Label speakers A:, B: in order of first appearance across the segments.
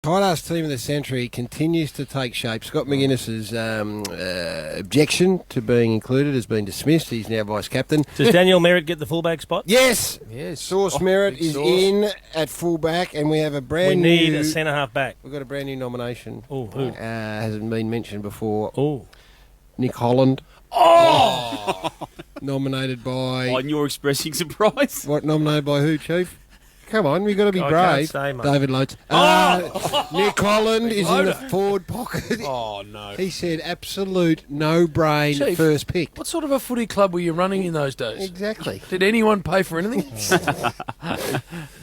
A: Tight ass team of the century continues to take shape. Scott McGuinness's objection to being included has been dismissed. He's now vice captain.
B: Does Daniel Merritt get the fullback spot?
A: Yes.
C: Yes.
A: Sauce Merritt is in at fullback, and we have a brand
B: We
A: new.
B: need a centre half back.
A: We've got a brand new nomination.
B: Oh, who?
A: Hasn't been mentioned before.
B: Oh.
A: Nick Holland. Oh! Nominated by.
D: And you're expressing surprise.
A: What? Nominated by who, Chief? Come on, we've got to be
B: I
A: brave.
B: can't say, mate.
A: David Loads. Nick Holland is in the forward pocket.
C: Oh, no.
A: He said absolute no-brain
C: Chief,
A: first pick.
C: What sort of a footy club were you running in those days?
A: Exactly.
C: Did anyone pay for anything?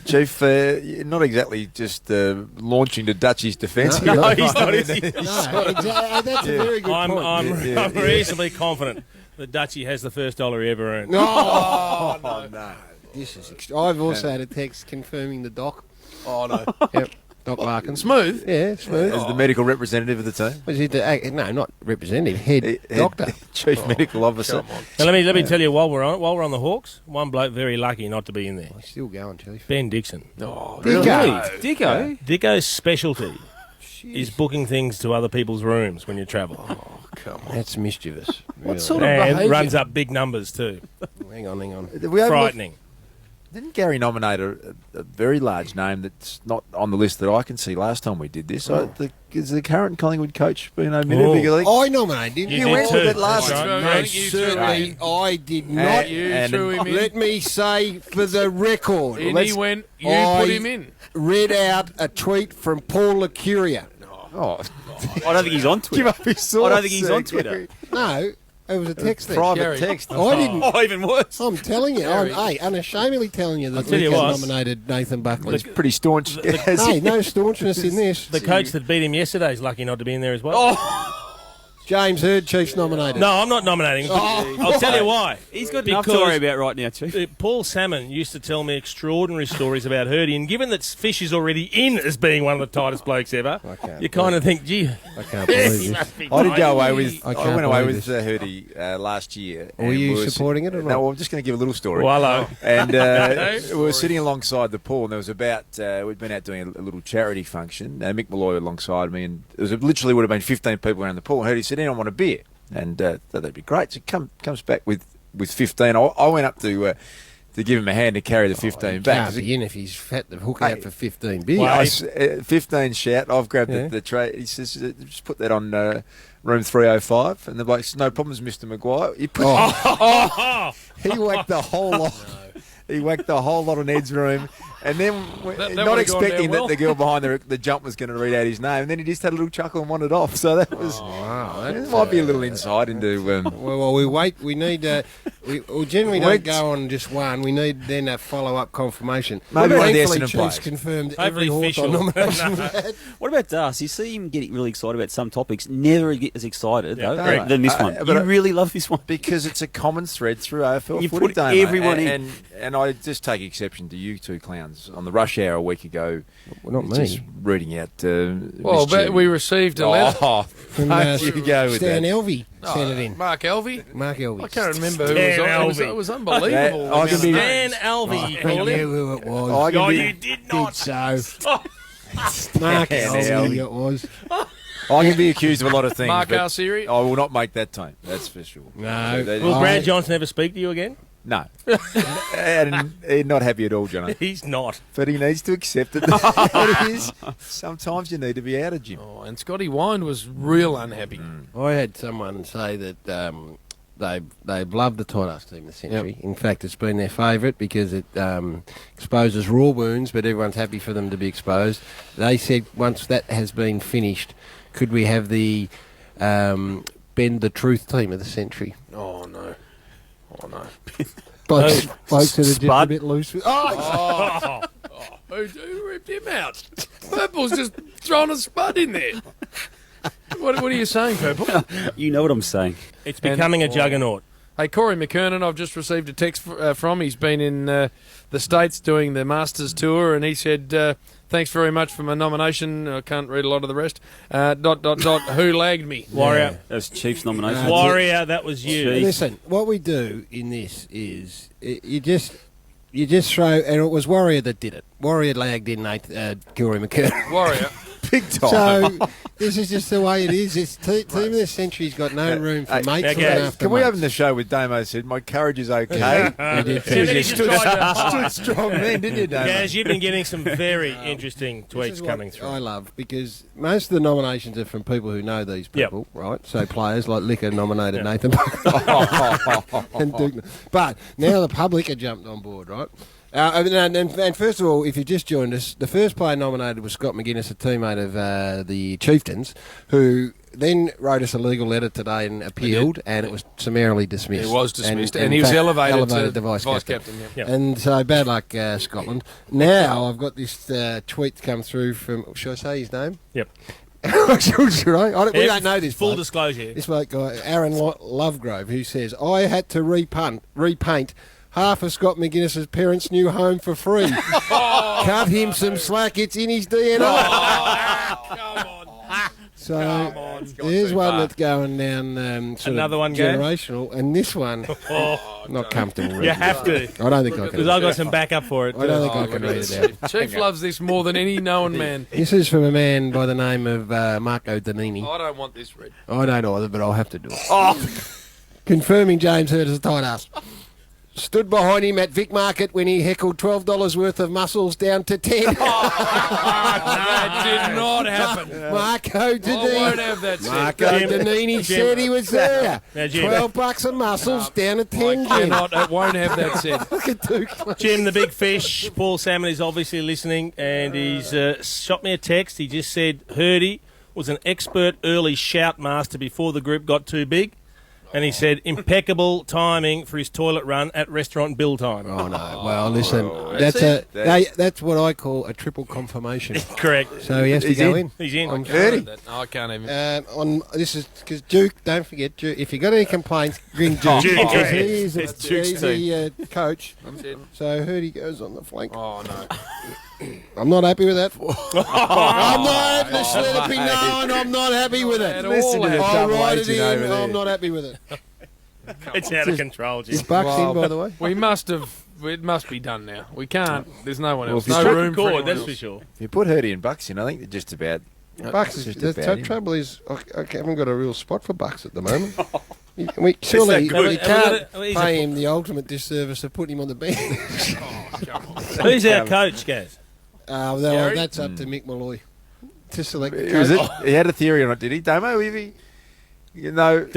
E: Chief, not exactly just launching to Dutchy's defence.
B: No, he's not, is he?
A: No, exactly. That's a very good
B: I'm
A: point.
B: reasonably confident that Dutchy has the first dollar he ever earned.
A: Oh,
E: no.
A: this is. I've also had a text confirming the doc.
C: Oh, no.
A: Yep, Doc Larkin.
C: Smooth?
A: Yeah, smooth.
E: As the medical representative of the team.
A: Was he no, not representative, head doctor.
E: Chief medical officer.
B: Now, let me tell you while we're on the Hawks, one bloke very lucky not to be in there.
A: He's still going, Chief.
B: Ben Dixon.
C: Oh,
A: Dicko.
D: Dicko?
B: Dicko's specialty is booking things to other people's rooms when you travel.
C: Oh, come on.
A: That's mischievous.
C: What sort of
B: And
C: behaviour?
B: runs up big numbers too.
A: Hang on.
B: Frightening.
E: Didn't Gary nominate a very large name that's not on the list that I can see last time we did this? Is the current Collingwood coach being omitted?
B: Oh.
E: Because
A: I nominated
B: You
A: him.
B: did
E: went
B: too.
E: with it last
B: That's right.
C: time.
A: No,
C: I think you
A: certainly I did not.
C: You
E: And-
C: threw him in.
A: Let me say for the record,
C: In
E: let's-
C: he went, you
A: I
C: put him in.
A: read out a tweet from Paul Lacuria.
E: Oh,
D: I don't think he's on Twitter.
E: give up his source.
D: I don't think he's on Twitter.
E: Gary.
A: No, it was a text there.
E: Private
C: Gary.
E: text.
A: I didn't.
D: Oh, even worse.
A: I'm telling you, I'm unashamedly telling you that
B: tell you
A: Luke
B: what.
A: has nominated Nathan Buckley.
E: He's pretty staunch.
A: Hey, no staunchness in this.
B: The coach that beat him yesterday is lucky not to be in there as well.
A: James Hird, Chiefs nominated.
B: No, I'm not nominating him. I'll tell you why.
D: He's got enough to
B: Because-
D: worry about right now, Chief.
B: Paul Salmon used to tell me extraordinary stories about Hurdy, and given that Fish is already in as being one of the tightest blokes ever,
A: can't
B: you kind of think, gee,
A: I can't believe
B: he
A: this.
B: must be
E: I did go away
B: tiny.
E: with.
A: I
E: I,
A: can't
E: went away
A: believe
E: with
A: this.
E: Hurdy last year.
A: Were
E: and
A: you
E: we
A: supporting it or not?
E: No, well, I'm just going to give a little story.
B: Well, hello.
E: And
C: No
E: we were sitting alongside the pool, and there was about we'd been out doing a little charity function. Mick Malloy alongside me, and there was literally would have been 15 people around the pool. And Hurdy said, "Anyone want a beer?" And thought that'd be great. So comes back with 15. I went up to give him a hand to carry the 15 back.
A: Can't be in if he's fat to hook out for 15 beers.
B: Well,
E: I s- 15 shout. I've grabbed
A: Yeah.
E: the tray. He says, "Just put that on room 305." And the bloke says, "No problems, Mr. Maguire." He put he whacked the whole lot. He whacked the whole lot on Ed's room, and then
C: That
E: not
C: would've gone
E: expecting
C: down well.
E: that the girl behind the jump was going to read out his name, and then he just had a little chuckle and wandered off. So that was it might be a little insight into.
A: Well, we wait. We need. We generally don't
E: Wait.
A: go on just one. We need then a follow-up confirmation.
E: Maybe one of the
A: Thankfully,
E: Essendon
A: Chiefs
E: players.
A: confirmed every
B: Hopefully
A: Hawthorn
B: official.
A: nomination. we've had.
D: What about Das? You see him getting really excited about some topics. Never get as excited
B: Yeah,
D: though,
B: great.
D: than this one.
E: but
D: You
E: I-
D: really love this one.
E: Because it's a common thread through AFL
D: You
E: footy
D: put
E: day,
D: everyone
E: mate.
D: in.
E: And I just take exception to you two clowns on the rush hour a week ago.
A: Well, not
E: just
A: me.
E: reading out.
C: Well,
E: Miss
C: but
E: Judy.
C: we received a letter.
E: Oh,
A: From
E: you go with
A: Stan
E: that.
A: Elvey sent it in.
C: Mark Elvey.
A: Mark Elvey.
C: I can't remember who
B: Stan
C: was on it.
B: Elvey.
C: It was unbelievable.
E: Yeah, I can be-
B: Dan Alvey, you
A: I
B: call
A: knew
B: him.
A: who it was.
E: I can
B: Oh,
E: be-
B: you did
A: Did
B: not.
A: so. Mark
E: Stan
A: Elvey
E: Elvey.
A: it was.
E: I can be accused of a lot of things.
C: Mark
E: but
C: Alseri.
E: I will not make that time. That's for sure.
A: No.
B: Will
A: I-
B: Brad Johnson ever speak to you again?
E: No. And he's not happy at all, Johnny.
B: He's not.
E: But he needs to accept it. It is. Sometimes you need to be out of gym.
C: Oh, and Scotty Wind was real unhappy.
A: I had someone say that they've loved the tight ass team of the century. In fact, it's been their favourite because it exposes raw wounds, but everyone's happy for them to be exposed. They said once that has been finished, could we have the Bend the Truth team of the century?
C: Oh, no. Oh, no.
A: Blokes that are just a
D: Spud.
A: bit loose. Oh!
C: Who ripped him out? Purple's just throwing a spud in there. What are you saying, Purple?
D: You know what I'm saying.
B: It's becoming a juggernaut.
C: Hey, Corey McKernan, I've just received a text from. He's been in the States doing the Masters Tour, and he said, thanks very much for my nomination. I can't read a lot of the rest. ... Who lagged me?
B: Warrior.
D: That was Chiefs nomination.
B: Warrior, that was you.
A: Listen, what we do in this is you just throw, and it was Warrior that did it. Warrior lagged in Corey McKernan.
C: Warrior.
E: Big time.
A: So this is just the way it is. This team of the century's got no room for mates
B: okay.
A: looking after
E: Can we
A: mates.
E: open the show with Damo said, my courage is okay?
A: He did
B: So then he
A: finish.
B: just tried to
E: Stood strong then, didn't you, Damo?
B: Gaz, you've been getting some very interesting
A: This
B: tweets
A: is what
B: coming through.
A: I love because most of the nominations are from people who know these people, right? So players like Licker nominated
B: Yeah.
A: Nathan and Duke. But now the public have jumped on board, right? And first of all, if you just joined us, the first player nominated was Scott McGuinness, a teammate of the Chieftains, who then wrote us a legal letter today and appealed, and it was summarily dismissed.
C: It was dismissed,
A: And
C: and
A: in
C: he was
A: fact,
C: elevated
A: to
C: vice captain. Yeah.
B: Yep.
A: And so bad luck, Scotland. Now I've got this tweet come through from. Should I say his name?
B: Yep.
A: Should I? We don't know this.
B: Full
A: bloke.
B: disclosure.
A: This bloke guy, Aaron Lovegrove, who says, "I had to repaint half of Scott McGuinness's parents' new home for free. Cut him some slack. It's in his DNA."
C: Come on.
A: So there's one that's going down sort
B: Another
A: of
B: one, Gav?
A: generational, and this one not comfortable.
B: You have to.
A: I don't think I
B: Because
A: can.
B: I've got some backup for it.
A: I don't
B: too.
A: think I can read it out.
C: Chief loves this more than any known man.
A: This is from a man by the name of Marco Danini.
C: I don't want this read.
A: I don't either, but I'll have to do it. Confirming James Hurd as a tight ass. Stood behind him at Vic Market when he heckled $12 worth of mussels down to 10.
C: That did not happen.
A: Marco
C: I won't
A: Danini.
C: have that said.
A: Marco
B: Jim,
A: Danini
B: Jim.
A: said he was there.
B: Now, Jim.
A: $12 of mussels down to 10.
C: I cannot. I won't have that said.
A: Look at Duke.
B: Jim, the big fish, Paul Salmon, is obviously listening, and he's shot me a text. He just said Hurdy was an expert early shout master before the group got too big. And he said impeccable timing for his toilet run at restaurant bill time.
A: Oh, no. Well, listen,
E: That's
A: that's what I call a triple confirmation.
B: Correct.
A: So he has to
E: He's
A: go
E: in.
A: in.
B: He's in.
A: On
C: Can't have
A: 30.
C: that. No, I can't even.
A: On this is because Duke. Don't forget, Duke, if you got any complaints, ring Duke.
B: Duke,
A: because
B: yeah.
A: he is
E: It's Duke's
A: he's the coach.
C: That's it.
A: So Hurdy goes on the flank.
C: Oh no.
A: I'm not happy with that. I'm not happy. Just let it be known. I'm not happy with it.
C: At all.
E: Listen to the
A: I'll
E: double
A: write it
E: agent over
A: in.
E: there.
A: I'm not happy with it.
B: It's out of control, Jim.
A: Is Bucks
C: Well,
A: in, by the way?
C: We must have. It must be done now. We can't. There's no one
E: Well,
C: else.
E: if you
C: No
E: struck
C: room for
B: Chord,
C: anyone
B: that's
C: else.
B: for sure.
E: If you put Hurdy and Bucks in, I think they're just about...
A: Bucks is
E: just
A: the
E: about him.
A: trouble is I haven't got a real spot for Bucks at the moment. Surely
B: good?
A: you can't
B: He's
A: pay him the ultimate disservice of putting him on the bench.
B: Who's our coach, Gaz?
C: Gary?
A: That's up to Mick Malloy to select the
E: Was
A: coach.
E: it? He had a theory on it, did he, Damo? You know...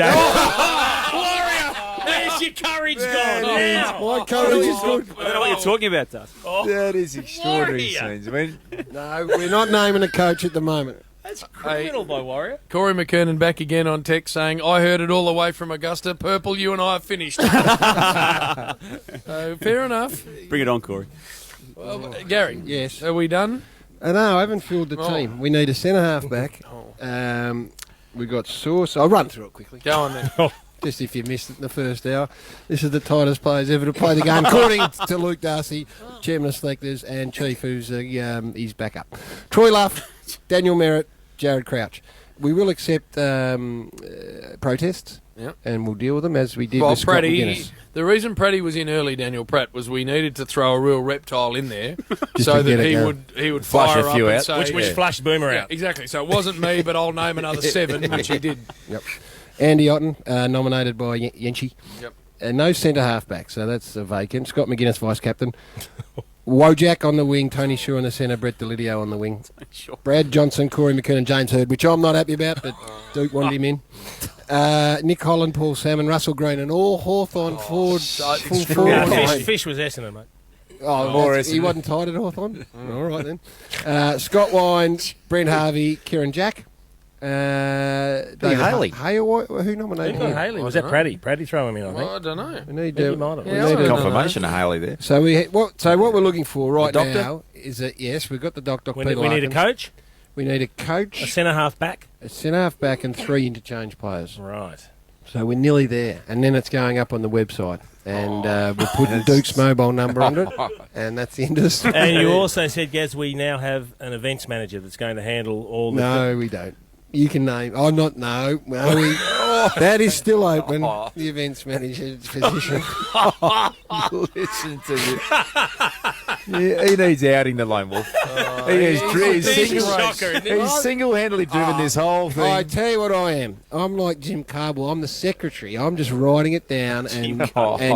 B: Warrior! Where's your courage gone now?
A: My courage is good.
D: I don't know what you're talking about, Dust.
E: That is extraordinary
B: Warrior.
E: scenes. I mean,
A: No, we're not naming a coach at the moment.
B: That's criminal by Warrior.
C: Corey McKernan back again on text saying, I heard it all the way from Augusta. Purple, you and I have finished. So, fair enough.
D: Bring it on, Corey.
C: Well, Gary,
A: Yes.
C: are we done?
A: No, I haven't filled the
C: Oh.
A: team. We need a centre half back. We got Sauce. I'll run through it quickly.
C: Go on then.
A: Just if you missed it in the first hour. This is the tightest players ever to play the game, according to Luke Darcy, Chairman of Selectors, and Chief, who's his backup. Troy Luff, Daniel Merritt, Jared Crouch. We will accept protests,
C: Yep.
A: and we'll deal with them as we did
C: Well,
A: with Scott
C: Pratty,
A: McGuinness.
C: the reason Pratty was in early, Daniel Pratt, was we needed to throw a real reptile in there
A: Just
C: so
A: to get
C: that
A: it going.
C: he would
E: Flush
C: fire
E: a few
C: up and
E: out.
C: say,
B: Which flushed Boomer
C: yeah,
B: out.
C: exactly. So it wasn't me, but I'll name another 7, which he did.
A: Yep. Andy Otten, nominated by Yenchi.
C: Yep.
A: No centre half back, so that's a vacant. Scott McGuinness, vice captain. Wojak on the wing, Tony Shaw on the centre, Brett Delidio on the wing.
D: Sure.
A: Brad Johnson, Corey McKernan, James Hurd, which I'm not happy about, but Duke wanted him in. Nick Holland, Paul Salmon, Russell Green, and all Hawthorn forward. Full forward line.
B: Fish was Essendon, mate.
A: Oh,
E: More
A: he
E: Essendon.
A: wasn't tied at Hawthorn? All right then. Scott Wine, Brent Harvey, Kieran Jack. David
E: Haley.
A: Who nominated him?
B: Haley. Was
C: I
B: that
C: don't
B: Pratty? Pratty throw him in, I think.
C: Well, I don't know.
A: We need
B: Maybe
A: to.
B: he might have.
A: we
C: Yeah,
A: need
C: I
A: to-
C: don't know.
E: confirmation of Haley there.
A: So what we're looking for right
E: doctor?
A: now is that yes, we've got the Doc
B: We
A: Peter
B: need a
A: Larkins.
B: coach,
A: We need a
B: a
A: coach,
B: centre half back.
A: a centre half back, and 3 interchange players.
B: Right.
A: So we're nearly there, and then it's going up on the website, and we're putting Duke's mobile number under it, and that's the end of the story.
B: And you also said, Gaz, we now have an events manager that's going to handle all the...
A: No, we don't. You can name. Oh, not no. No, that is still open. The events manager's position.
E: Listen to you. He needs outing, the lone wolf.
B: Shocker.
E: He's single-handedly driven this whole thing.
A: I tell you what I am. I'm like Jim Cardwell. I'm the secretary. I'm just writing it down, and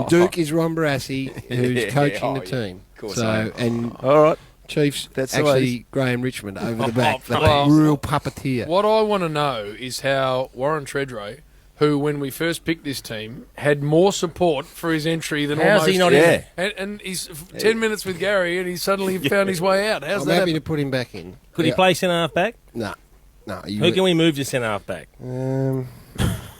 A: Duke is Ron Barassi, who's coaching the team.
E: Of course
A: So
E: I am.
A: and
E: All right.
A: Chiefs
E: That's the way
A: actually Graham Richmond over the back, the
C: Well,
A: real puppeteer.
C: What I want to know is how Warren Treadray, who when we first picked this team had more support for his entry than
B: How's
C: almost
B: he not
E: Yeah.
B: in there?
C: and he's 10 minutes with Gary and he suddenly found his way out. How's
A: I'm
C: that
A: happy
C: happen?
A: to put him back in.
B: Could he play centre half back?
A: No.
B: Who can we move to centre half back?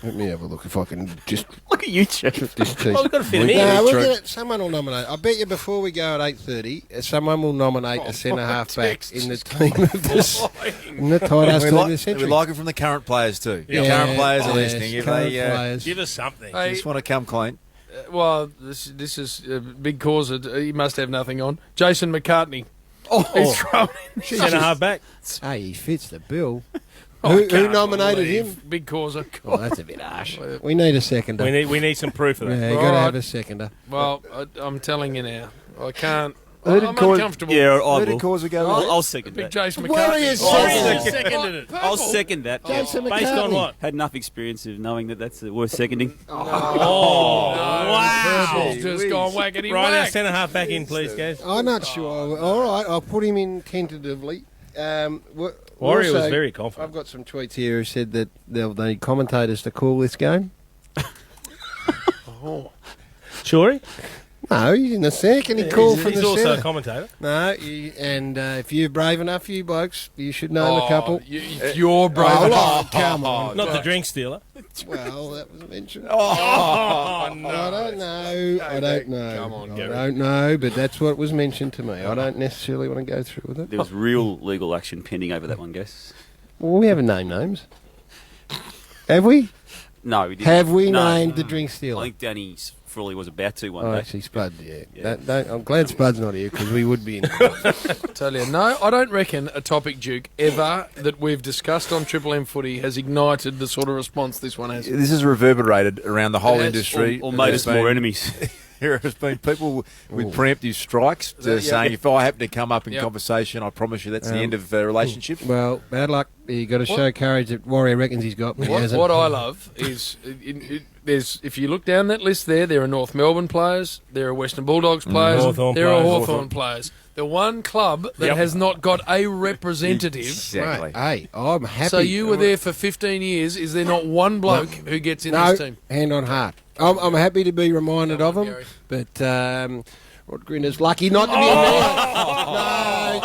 A: Let me have a look if I can just
D: Look at you, Jeff.
A: this
B: Well, we've got to fit him in.
A: No, we'll get it. Someone will nominate. I bet you before we go at 8:30, someone will nominate a centre half back in the team of this, in the tight ass
E: We
A: team of the
E: like,
A: century.
E: we like it from the current players too.
B: Yeah.
E: The current players are
A: yes,
E: listening. If
A: current
E: they
A: players.
B: Give us something.
C: Hey,
E: just want to come clean.
C: well, this is a big cause. He must have nothing on. Jason McCartney. He's thrown in.
B: Centre half back.
A: Hey, he fits the bill.
C: I
A: Who
C: can't
A: nominated
C: believe.
A: him?
C: Big causer.
A: Oh, that's a bit harsh. We need a seconder.
B: We need some proof of that.
A: Yeah, you got
C: All
A: to
C: right.
A: have a seconder.
C: Well, I'm telling you now. I can't.
E: Who did
C: I'm
E: cause-
C: uncomfortable.
D: Yeah,
E: Who
D: I
E: did
D: will.
E: Causa go with?
D: I'll second
C: Big
D: that.
C: Jason
A: Warriors
C: McCartney.
A: second.
B: Seconded it.
D: I'll second that.
A: Jason
D: Yeah.
A: McCartney.
D: Based on what? Had enough experience of knowing that that's worth seconding.
B: Oh, wow.
C: Purple's just gone whackety
B: Right, now
C: whack.
B: centre half back in, please, guys.
A: I'm not sure. All right, I'll put him in tentatively.
B: Warrior was
A: also,
B: very confident.
A: I've got some tweets here who said that they'll need commentators to call this game.
B: Shorey?
A: No, he's in the second. He called from
B: He's
A: the
B: also a
A: centre.
B: commentator.
A: No, if you're brave enough, you blokes, you should know a couple.
C: If you're brave
A: Oh,
C: enough.
A: come on.
B: Not the drink stealer.
A: Well, that was mentioned.
B: Oh, no.
A: I don't know. I don't know.
C: Come on,
A: I
C: Gary.
A: don't know, but that's what was mentioned to me. I don't necessarily want to go through with it.
D: There was real legal action pending over that one, guess.
A: Well, we haven't named names. Have we?
D: No, we didn't.
A: Have we
D: No.
A: named the drink
D: I
A: stealer?
D: think Danny Frawley was about to one
A: Oh,
D: day.
A: actually, Spud, yeah.
D: Yeah.
A: I'm glad Spud's not here because we would be in.
C: Tell you, no, I don't reckon a topic, Duke, ever that we've discussed on Triple M Footy has ignited the sort of response this one has.
E: This has reverberated around the whole
C: Yes,
E: industry.
D: Or made
E: There's
D: us more
E: been-
D: enemies.
E: There has been people with preemptive strikes saying, if I happen to come up in
C: Yep.
E: conversation, I promise you that's the end of relationships.
A: Well, bad luck. You got to show courage that Warrior reckons he's got, but he hasn't.
C: What I love is there's if you look down that list there are North Melbourne players, there are Western Bulldogs players,
B: Hawthorn
C: there are
B: players.
C: Hawthorn players. The one club that
B: Yep.
C: has not got a representative.
E: Exactly.
A: Right. Hey, I'm happy.
C: So you were there for 15 years. Is there not one bloke who gets in
A: No,
C: this team?
A: hand on heart. I'm happy to be reminded
C: Come
A: of
C: on,
A: him,
C: Gary.
A: but Rod Grinder's lucky not to be in there.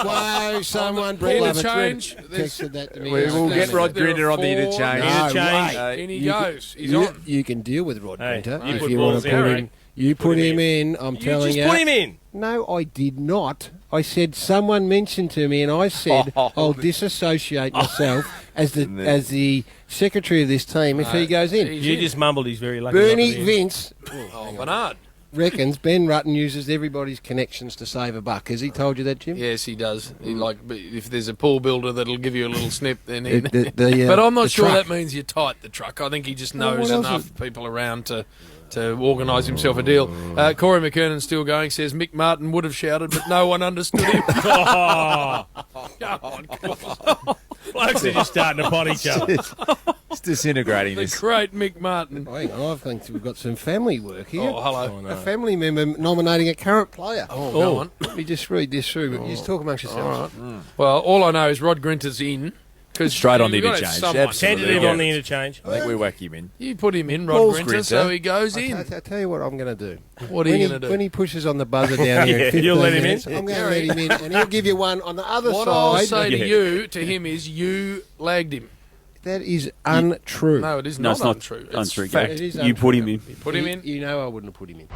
A: No, someone bring
C: Interchange.
A: texted that to me.
E: We will get Rod
C: There are
E: Grinder on the
C: four-
E: interchange.
A: No,
B: Interchange.
A: right.
C: In he
A: You
C: goes. He's
A: you,
C: on.
A: you can deal with Rod
B: Hey,
A: Grinter
B: you
A: if
B: put
A: you want
B: balls
A: to
B: in,
A: put
B: right?
A: him. You put him in. I'm
B: You
A: telling
B: just
A: you.
B: put him in.
A: No, I did not. I said someone mentioned to me, and I said I'll disassociate myself as the secretary of this team if he goes in.
C: He's
B: You
C: in.
B: just mumbled he's very lucky. not to
A: Bernie
B: be in.
A: Vince
C: Oh, Bernard.
A: reckons Ben Rutten uses everybody's connections to save a buck. Has he told you that, Jim?
C: Yes, he does. He if there's a pool builder that'll give you a little snip, then he.
A: The,
C: But I'm not
A: the
C: sure
A: truck.
C: that means you're tight. The truck. I think he just
A: Well,
C: knows
A: what else
C: enough people around to organise himself a deal. Corey McKernan's still going. Says Mick Martin would have shouted, but no one understood him.
B: Oh,
C: Come on, come on.
B: blokes are just starting to pot each other.
E: It's disintegrating
C: The
E: this.
C: great Mick Martin.
A: Oh, hang on, I think we've got some family work here.
C: Oh, hello.
A: A family member nominating a current player.
C: Oh, go on.
A: Let me just read this through. But you just talk amongst yourselves.
C: Well, all I know is Rod Grinter's in. Cause
E: Straight on the
C: you've gotta have
E: interchange.
C: someone.
E: Absolutely.
B: Tentative
E: Yeah.
B: on the interchange.
E: I think we whack him in.
C: You put him in, Rod
E: Paul's
C: Grinter,
E: Grinter.
C: so he goes in.
A: I tell you what I'm going to do.
C: What are
A: when
C: you
A: he,
C: going to do?
A: When he pushes on the buzzer down here,
B: Yeah,
A: at 15
B: you'll let him in?
A: minutes, I'm going to let him in, and he'll give you one on the other
C: What I'll
A: side.
C: say
B: Yeah.
C: to him is, you lagged him.
A: That is untrue.
C: No, it is
D: No,
C: not
D: it's not
C: untrue.
D: untrue,
C: It's fact.
A: It is
D: You put him
A: untrue.
D: in.
C: Put him in.
A: You know I wouldn't have put him in.